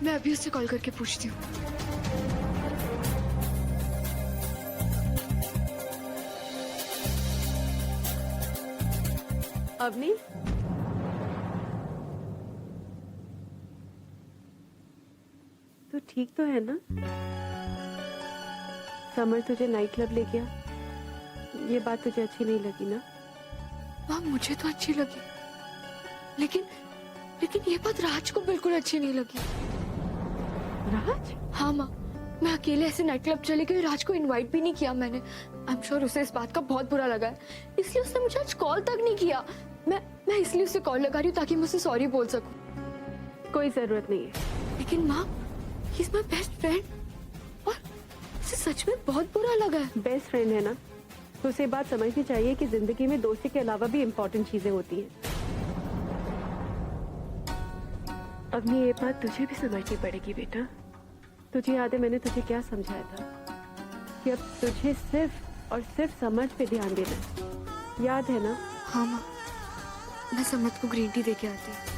मैं अभी उससे कॉल करके पूछती हूँ। अवनी, तू ठीक तो है ना? समर तुझे नाइट क्लब ले गया, ये बात तुझे अच्छी नहीं लगी ना? माँ मुझे तो अच्छी लगी, लेकिन लेकिन ये बात राज को बिल्कुल अच्छी नहीं लगी। राज? हाँ माँ, मैं अकेले ऐसे नाइट क्लब चली गई, राज को इनवाइट भी नहीं किया मैंने। आई एम श्योर उसे इस बात का बहुत बुरा लगा है, इसलिए उसने मुझे आज कॉल तक नहीं किया। मैं इसलिए उसे कॉल लगा रही हूँ ताकि मैं उसे सॉरी बोल सकूं। कोई जरूरत नहीं है। लेकिन माँ, he is my best friend और उसे सच में बहुत बुरा लगा है। बेस्ट फ्रेंड है ना, तो उसे बात समझनी चाहिए कि जिंदगी में दोस्ती के अलावा भी इम्पोर्टेंट चीजें होती हैं। अवनी, ये बात तुझे भी समझनी पड़ेगी बेटा। तुझे याद है मैंने तुझे क्या समझाया था कि अब तुझे सिर्फ और सिर्फ समझ पे ध्यान देना है, याद है ना? हाँ माँ, मैं समझ को ग्रीन टी दे के आती हूँ।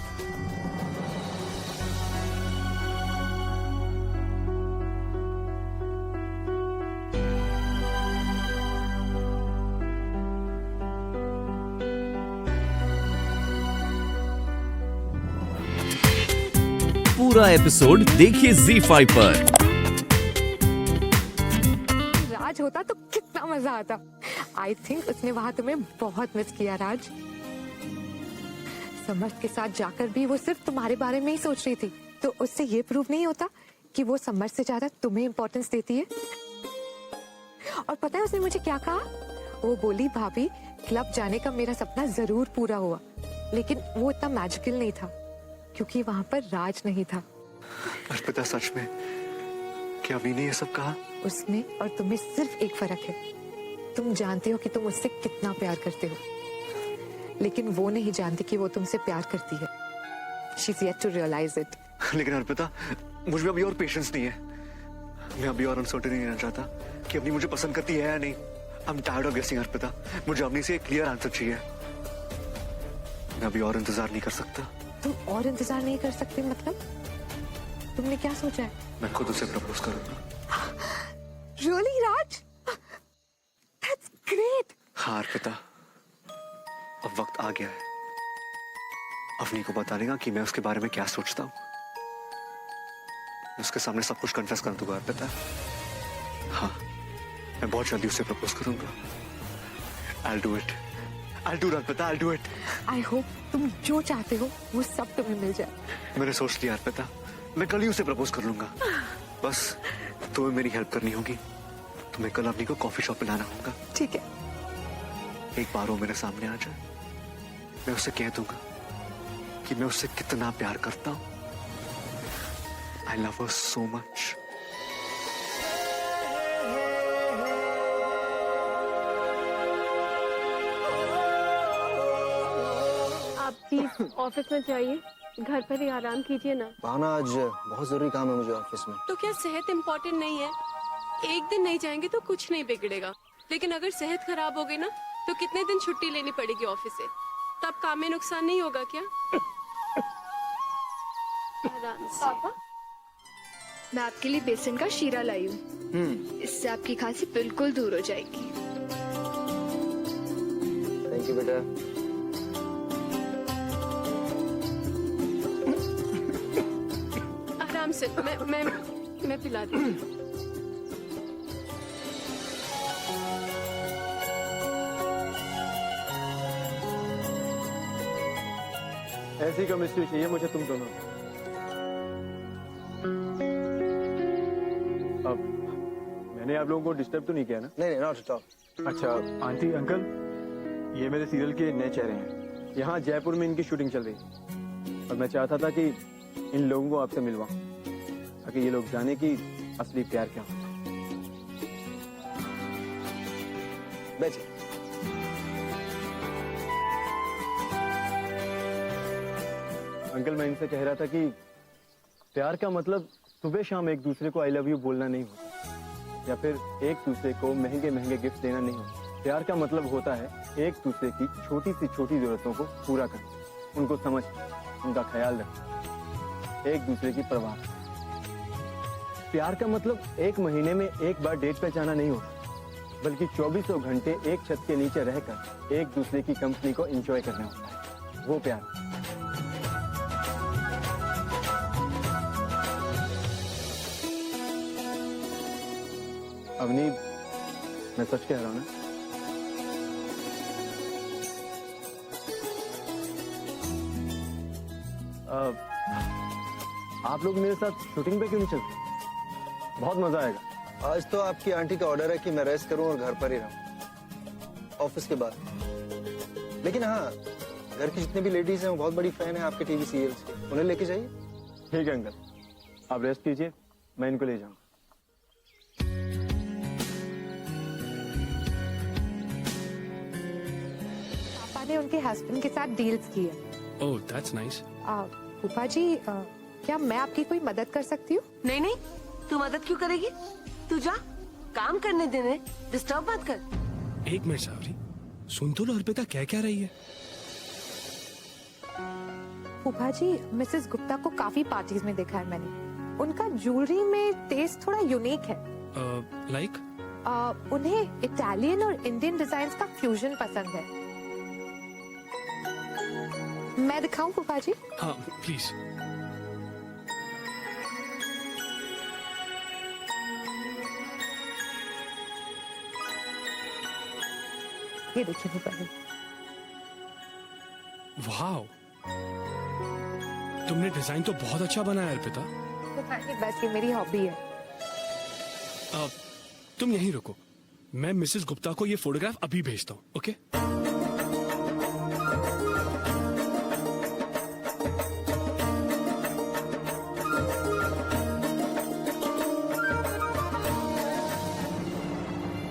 पूरा एपिसोड देखिए ZEE5 पर। राज होता तो कितना मजा आता। आई थिंक उसने वहां तुम्हें बहुत मिस किया राज। समर्थ के साथ जाकर भी वो सिर्फ तुम्हारे बारे में ही सोच रही थी, तो उससे ये प्रूव नहीं होता कि वो समर्थ से ज्यादा तुम्हें इम्पोर्टेंस देती है। और पता है उसने मुझे क्या कहा? वो बोली भाभी, क्लब जाने का मेरा सपना जरूर पूरा हुआ, लेकिन वो इतना मैजिकल नहीं था क्योंकि वहां पर राज नहीं था। अर्पिता, सच में क्या अभी ने ये सब कहा? उसमें और तुम्हें सिर्फ एक फर्क है, तुम जानते हो कि तुम उससे कितना प्यार करते हो, लेकिन वो नहीं जानती कि वो तुमसे प्यार करती है। She's yet to realize it. लेकिन अर्पिता, मुझ में अभी और पेशेंस नहीं है। मैं अभी और अनसर्टेन नहीं रहना चाहता कि अपनी मुझे पसंद करती है या नहीं। I'm tired of guessing Arpita. मुझे अपनी से एक क्लियर आंसर चाहिए। मैं अभी और इंतजार नहीं कर सकता। तुम और इंतजार नहीं कर सकते मतलब? तुमने क्या सोचा है? मैं खुद उसे प्रपोज करूंगा। Really, Raj? That's great. हाँ अर्पिता, अब वक्त आ गया है अवनी को बताने का कि मैं उसके बारे में क्या सोचता हूँ। उसके सामने सब कुछ कन्फेस कर दूंगा अर्पिता। हाँ, मैं बहुत जल्दी उसे प्रपोज करूंगा। I'll do it. I'll do it, Arpita, I'll do it. I hope तुम जो चाहते हो वो सब तुम्हें मिल जाए। मैंने सोच लिया अर्पिता, मैं कल ही उसे प्रपोज कर लूंगा। बस तुम्हें मेरी हेल्प करनी होगी। तुम्हें कल अवनी को कॉफी शॉप पे लाना होगा। ठीक है। एक बार वो मेरे सामने आ जाए, मैं उसे कह दूंगा कि मैं उससे कितना प्यार करता हूँ। I love her so much. आप प्लीज ऑफिस में जाइए, घर पर ही आराम कीजिए ना। भावना, आज बहुत जरूरी काम है मुझे ऑफिस में। तो क्या सेहत इम्पोर्टेंट नहीं है? एक दिन नहीं जाएंगे तो कुछ नहीं बिगड़ेगा, लेकिन अगर सेहत खराब हो गई ना तो कितने दिन छुट्टी लेनी पड़ेगी ऑफिस से, तब काम में नुकसान नहीं होगा क्या? आराम से। पापा, मैं आपके लिए बेसन का शीरा लाई हूँ। इससे आपकी खांसी बिल्कुल दूर हो जाएगी। थैंक यू बेटा। आराम से, मैं पिलाती हूँ। ऐसी केमिस्ट्री चाहिए मुझे तुम दोनों। अब मैंने आप लोगों को डिस्टर्ब तो नहीं किया ना? नहीं, नॉट एट ऑल। अच्छा आंटी, अंकल, ये मेरे सीरियल के नए चेहरे हैं। यहाँ जयपुर में इनकी शूटिंग चल रही है और मैं चाहता था कि इन लोगों को आपसे मिलवाऊं ताकि ये लोग जाने कि असली प्यार क्या होता है। बैठिए। अंकल, मैं इनसे कह रहा था कि प्यार का मतलब सुबह शाम एक दूसरे को आई लव यू बोलना नहीं होता, या फिर एक दूसरे को महंगे महंगे गिफ्ट देना नहीं होता। प्यार का मतलब होता है एक दूसरे की छोटी सी छोटी जरूरतों को पूरा करना, उनको समझ, उनका ख्याल रखना, एक दूसरे की परवाह। प्यार का मतलब एक महीने में एक बार डेट पे जाना नहीं होता, बल्कि 24 घंटे एक छत के नीचे रहकर एक दूसरे की कंपनी को एंजॉय करना होता है, वो प्यार। अवनी, मैं सच कह रहा हूं ना? आप लोग मेरे साथ शूटिंग पे क्यों नहीं चलते? बहुत मजा आएगा। आज तो आपकी आंटी का ऑर्डर है कि मैं रेस्ट करूं और घर पर ही रहूं ऑफिस के बाद। लेकिन हाँ, घर की जितनी भी लेडीज हैं वो बहुत बड़ी फैन है आपके टीवी सीरियल्स की, उन्हें लेके जाइए। ठीक है अंकल, आप रेस्ट कीजिए, मैं इनको ले जाऊंगा। पापा ने उनके हस्बैंड के साथ डील्स की है। Oh that's nice. फूफा जी, क्या मैं आपकी कोई मदद कर सकती हूँ? नहीं नहीं, तू मदद क्यों करेगी? तू जा, काम करने देने, डिस्टर्ब मत कर। एक मिनट सावरी, सुन तो लो अर्पिता क्या क्या रही है। फूफा जी, मिसेस गुप्ता को काफी पार्टीज में देखा है मैंने। उनका ज्वेलरी में टेस्ट थोड़ा यूनिक है। लाइक उन्हें इटालियन और इंडियन डिजाइन का फ्यूजन पसंद है। मैं दिखाऊं फूफा जी? हाँ प्लीज। ये देखिए फूफा जी। वाओ, तुमने डिजाइन तो बहुत अच्छा बनाया अर्पिता। फूफा जी, बस ये मेरी हॉबी है। तुम यहीं रुको, मैं मिसेस गुप्ता को ये फोटोग्राफ अभी भेजता हूँ। ओके?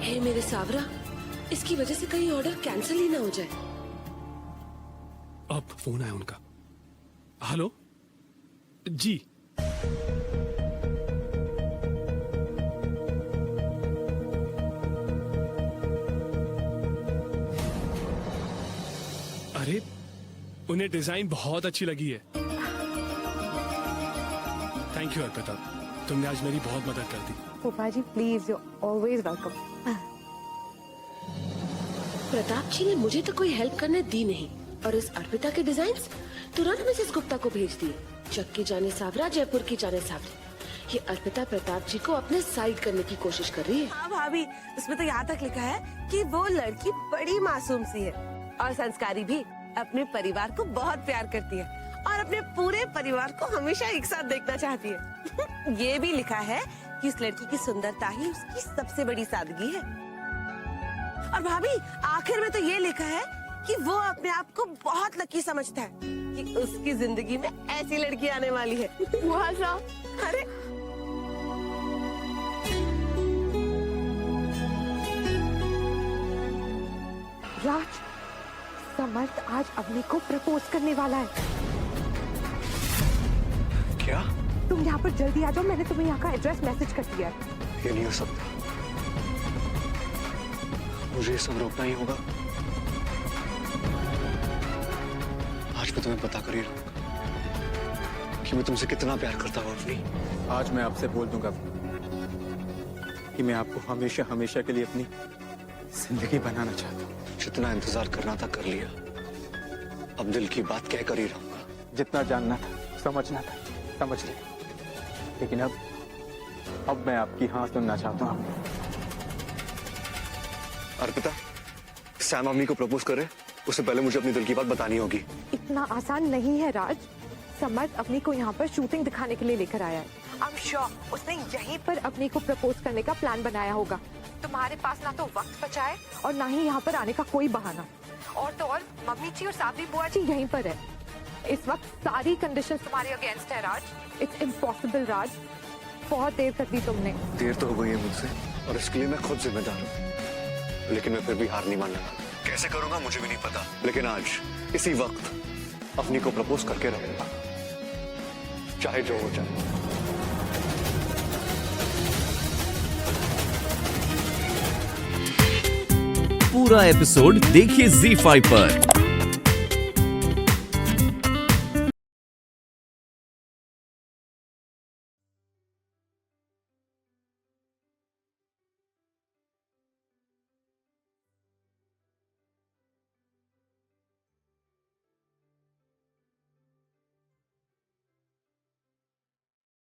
हे मेरे सावरा, इसकी वजह से कहीं ऑर्डर कैंसिल ही ना हो जाए। अब फोन आया उनका। हेलो जी। अरे, उन्हें डिजाइन बहुत अच्छी लगी है। थैंक यू अर्पिता, तुमने आज मेरी बहुत मदद कर दी। फूफा जी please, you always welcome. Pratap ji ने मुझे तो कोई हेल्प करने दी नहीं, और इस अर्पिता के डिजाइन्स तुरंत मिसेस गुप्ता को भेज दिए। चक्की जाने सावरा, जयपुर की जाने सावरी। ये अर्पिता प्रताप जी को अपने साइड करने की कोशिश कर रही है। हाँ भाभी, उसमें तो यहाँ तक लिखा है कि वो लड़की बड़ी मासूम सी है और संस्कारी भी, अपने परिवार को बहुत प्यार करती है और अपने पूरे परिवार को हमेशा एक साथ देखना चाहती है। ये भी लिखा है कि इस लड़की की सुंदरता ही उसकी सबसे बड़ी सादगी है। और भाभी, आखिर में तो ये लिखा है कि वो अपने आप को बहुत लकी समझता है कि उसकी जिंदगी में ऐसी लड़की आने वाली है। अरे राज, समर्थ आज अवनी को प्रपोज करने वाला है। क्या? तुम यहाँ पर जल्दी आ जाओ, मैंने तुम्हें यहाँ का एड्रेस मैसेज कर दिया है। ये नहीं हो सकता, मुझे ये सब रोकना ही होगा। आज मैं तुम्हें पता कर ही रहूंगा कि मैं तुमसे कितना प्यार करता हूँ अवनी। आज मैं आपसे बोल दूंगा कि मैं आपको हमेशा हमेशा के लिए अपनी जिंदगी बनाना चाहता हूँ। जितना इंतजार करना था कर लिया, अब दिल की बात कह कर ही रहूंगा। जितना जानना था, समझना था, समझ लिया। लेकिन अब मैं आपकी हाँ सुनना चाहता हूँ। अर्पिता, सैम अम्मी को प्रपोज करे उससे पहले मुझे अपनी दिल की बात बतानी होगी। इतना आसान नहीं है राज। समर्थ अपनी को यहाँ पर शूटिंग दिखाने के लिए लेकर आया है। आई एम श्योर उसने यहीं पर अपनी को प्रपोज करने का प्लान बनाया होगा। तुम्हारे पास ना तो वक्त बचा है और ना ही यहाँ पर आने का कोई बहाना। और तो और मम्मी जी और सावरी बुआ जी यहीं पर है। इस वक्त सारी कंडीशंस तुम्हारे अगेंस्ट है राज। इट्स इम्पॉसिबल राज, बहुत देर कर दी तुमने। देर तो हो गई है मुझसे और इसके लिए मैं खुद जिम्मेदार हूँ, लेकिन मैं फिर भी हार नहीं मानने वाला। कैसे करूंगा मुझे भी नहीं पता, लेकिन आज इसी वक्त अपनी को प्रपोज करके रहूंगा, चाहे जो हो जाए। पूरा एपिसोड देखिए ZEE5 पर।